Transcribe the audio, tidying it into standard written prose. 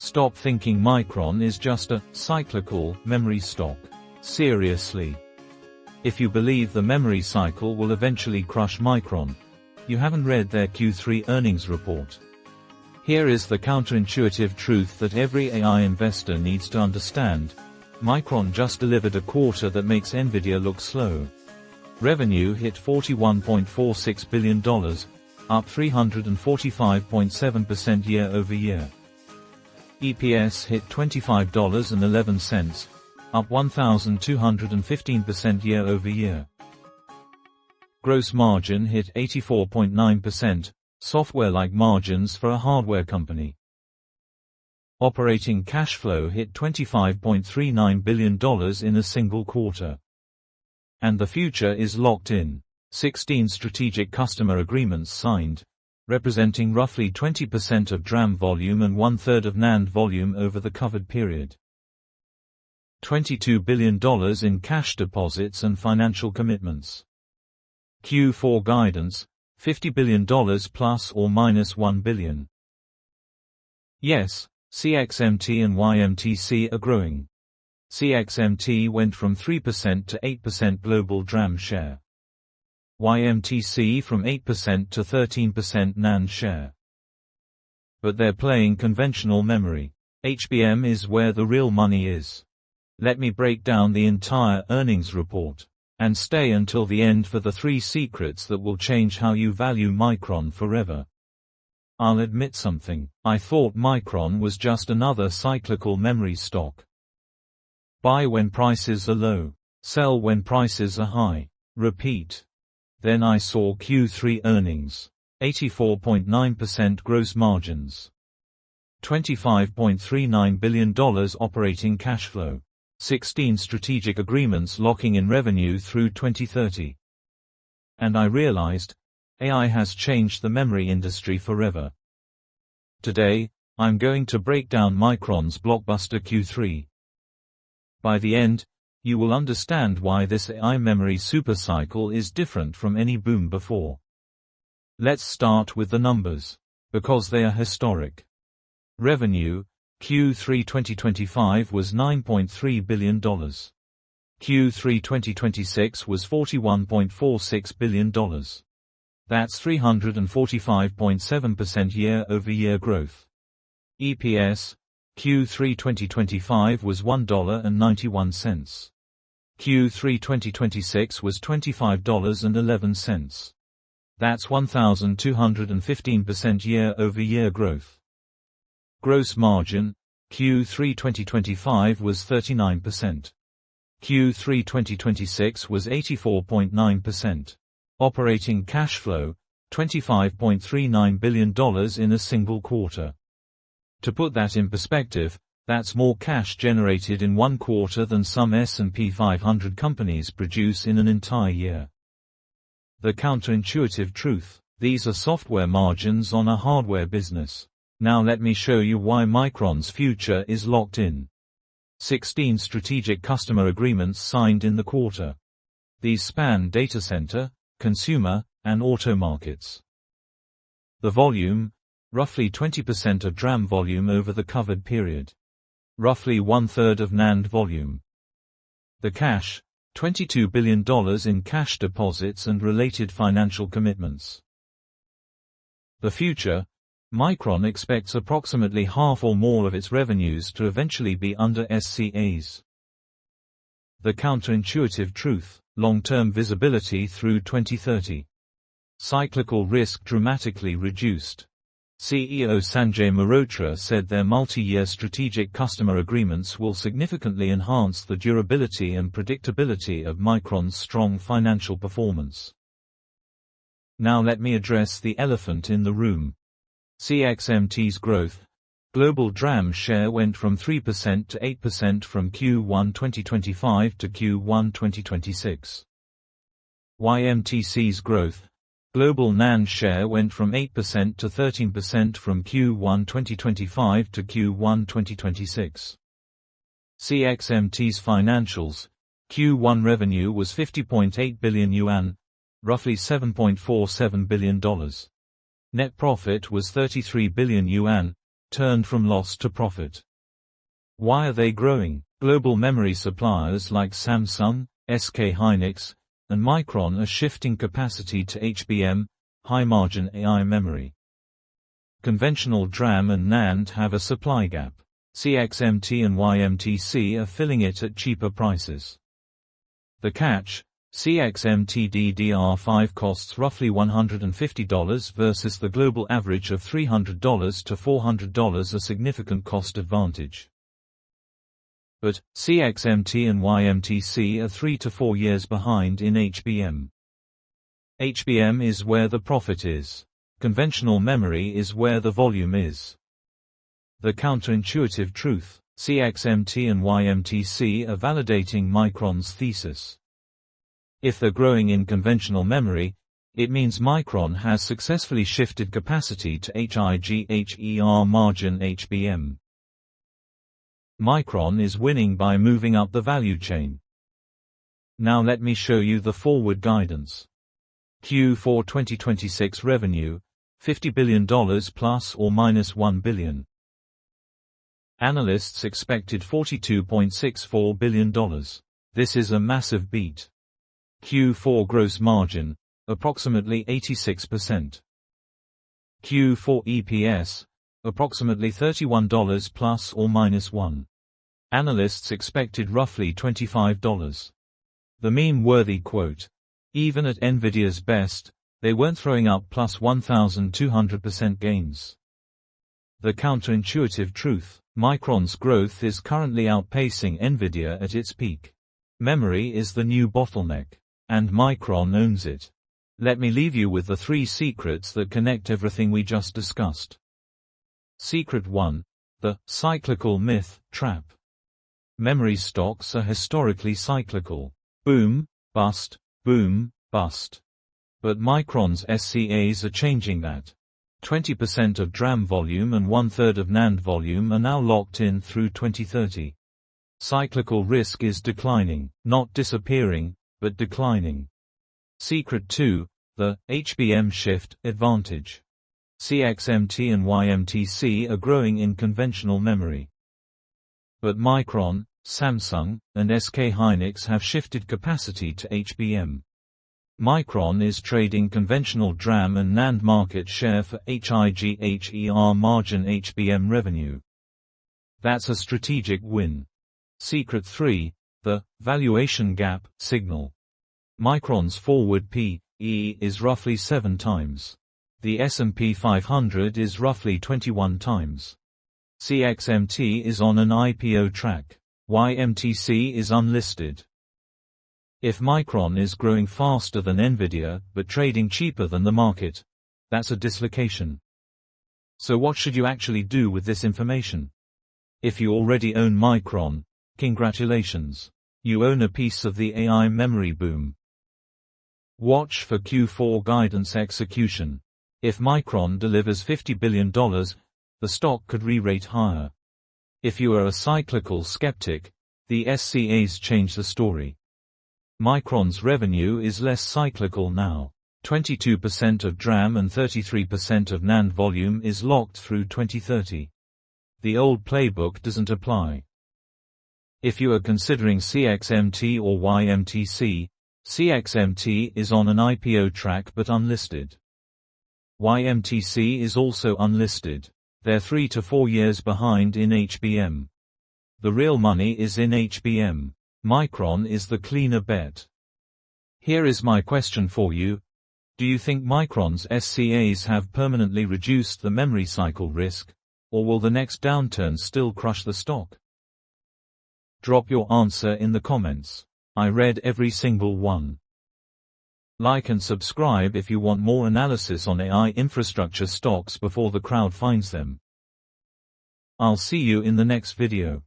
Stop thinking Micron is just a cyclical memory stock. Seriously. If you believe the memory cycle will eventually crush Micron, you haven't read their Q3 earnings report. Here is the counterintuitive truth that every AI investor needs to understand. Micron just delivered a quarter that makes Nvidia look slow. Revenue hit $41.46 billion, up 345.7% year-over-year. EPS hit $25.11, up 1,215% year-over-year. Gross margin hit 84.9%, software-like margins for a hardware company. Operating cash flow hit $25.39 billion in a single quarter. And the future is locked in. 16 strategic customer agreements signed, representing roughly 20% of DRAM volume and one-third of NAND volume over the covered period. $22 billion in cash deposits and financial commitments. Q4 guidance, $50 billion plus or minus $1 billion. Yes, CXMT and YMTC are growing. CXMT went from 3% to 8% global DRAM share. YMTC from 8% to 13% NAND share. But they're playing conventional memory. HBM is where the real money is. Let me break down the entire earnings report. And stay until the end for the 3 secrets that will change how you value Micron forever. I'll admit something. I thought Micron was just another cyclical memory stock. Buy when prices are low. Sell when prices are high. Repeat. Then I saw Q3 earnings. 84.9% gross margins. $25.39 billion operating cash flow. 16 strategic agreements locking in revenue through 2030. And I realized, AI has changed the memory industry forever. Today, I'm going to break down Micron's blockbuster Q3. By the end, you will understand why this AI memory supercycle is different from any boom before. Let's start with the numbers, because they are historic. Revenue, Q3 2025 was $9.3 billion. Q3 2026 was $41.46 billion. That's 345.7% year-over-year growth. EPS, Q3 2025 was $1.91. Q3 2026 was $25.11. That's 1,215% year-over-year growth. Gross margin, Q3 2025 was 39%. Q3 2026 was 84.9%. Operating cash flow, $25.39 billion in a single quarter. To put that in perspective, that's more cash generated in one quarter than some S&P 500 companies produce in an entire year. The counterintuitive truth: these are software margins on a hardware business. Now let me show you why Micron's future is locked in. 16 strategic customer agreements signed in the quarter. These span data center, consumer, and auto markets. The volume, roughly 20% of DRAM volume over the covered period. Roughly one-third of NAND volume. The cash, $22 billion in cash deposits and related financial commitments. The future: Micron expects approximately half or more of its revenues to eventually be under SCAs. The counterintuitive truth: long-term visibility through 2030. Cyclical risk dramatically reduced. CEO Sanjay Mehrotra said their multi-year strategic customer agreements will significantly enhance the durability and predictability of Micron's strong financial performance. Now let me address the elephant in the room. CXMT's growth. Global DRAM share went from 3% to 8% from Q1 2025 to Q1 2026. YMTC's growth. Global NAND share went from 8% to 13% from Q1 2025 to Q1 2026. CXMT's financials. Q1 revenue was 50.8 billion yuan, roughly $7.47 billion. Net profit was 33 billion yuan, turned from loss to profit. Why are they growing? Global memory suppliers like Samsung, SK Hynix, and Micron are shifting capacity to HBM, high-margin AI memory. Conventional DRAM and NAND have a supply gap. CXMT and YMTC are filling it at cheaper prices. The catch: CXMT DDR5 costs roughly $150 versus the global average of $300 to $400, a significant cost advantage. But CXMT and YMTC are 3 to 4 years behind in HBM. HBM is where the profit is. Conventional memory is where the volume is. The counterintuitive truth: CXMT and YMTC are validating Micron's thesis. If they're growing in conventional memory, it means Micron has successfully shifted capacity to higher margin HBM. Micron is winning by moving up the value chain. Now let me show you the forward guidance. Q4 2026 revenue, $50 billion plus or minus $1 billion. Analysts expected $42.64 billion. This is a massive beat. Q4 gross margin, approximately 86%. Q4 EPS, approximately $31 plus or minus 1. Analysts expected roughly $25. The meme-worthy quote: "Even at Nvidia's best, they weren't throwing up plus 1,200% gains." The counterintuitive truth: Micron's growth is currently outpacing Nvidia at its peak. Memory is the new bottleneck, and Micron owns it. Let me leave you with the 3 secrets that connect everything we just discussed. Secret 1: the cyclical myth trap. Memory stocks are historically cyclical. Boom, bust, boom, bust. But Micron's SCAs are changing that. 20% of DRAM volume and 1/3 of NAND volume are now locked in through 2030. Cyclical risk is declining, not disappearing, but declining. Secret 2: the HBM shift advantage. CXMT and YMTC are growing in conventional memory. But Micron, Samsung, and SK Hynix have shifted capacity to HBM. Micron is trading conventional DRAM and NAND market share for higher margin HBM revenue. That's a strategic win. Secret 3: the valuation gap signal. Micron's forward P/E is roughly 7 times. The S&P 500 is roughly 21 times. CXMT is on an IPO track. YMTC is unlisted. If Micron is growing faster than Nvidia but trading cheaper than the market, that's a dislocation. So what should you actually do with this information? If you already own Micron, congratulations. You own a piece of the AI memory boom. Watch for Q4 guidance execution. If Micron delivers $50 billion, the stock could re-rate higher. If you are a cyclical skeptic, the SCAs change the story. Micron's revenue is less cyclical now. 22% of DRAM and 33% of NAND volume is locked through 2030. The old playbook doesn't apply. If you are considering CXMT or YMTC, CXMT is on an IPO track but unlisted. YMTC is also unlisted. They're 3 to 4 years behind in HBM. The real money is in HBM. Micron is the cleaner bet. Here is my question for you. Do you think Micron's SCAs have permanently reduced the memory cycle risk, or will the next downturn still crush the stock? Drop your answer in the comments. I read every single one. Like and subscribe if you want more analysis on AI infrastructure stocks before the crowd finds them. I'll see you in the next video.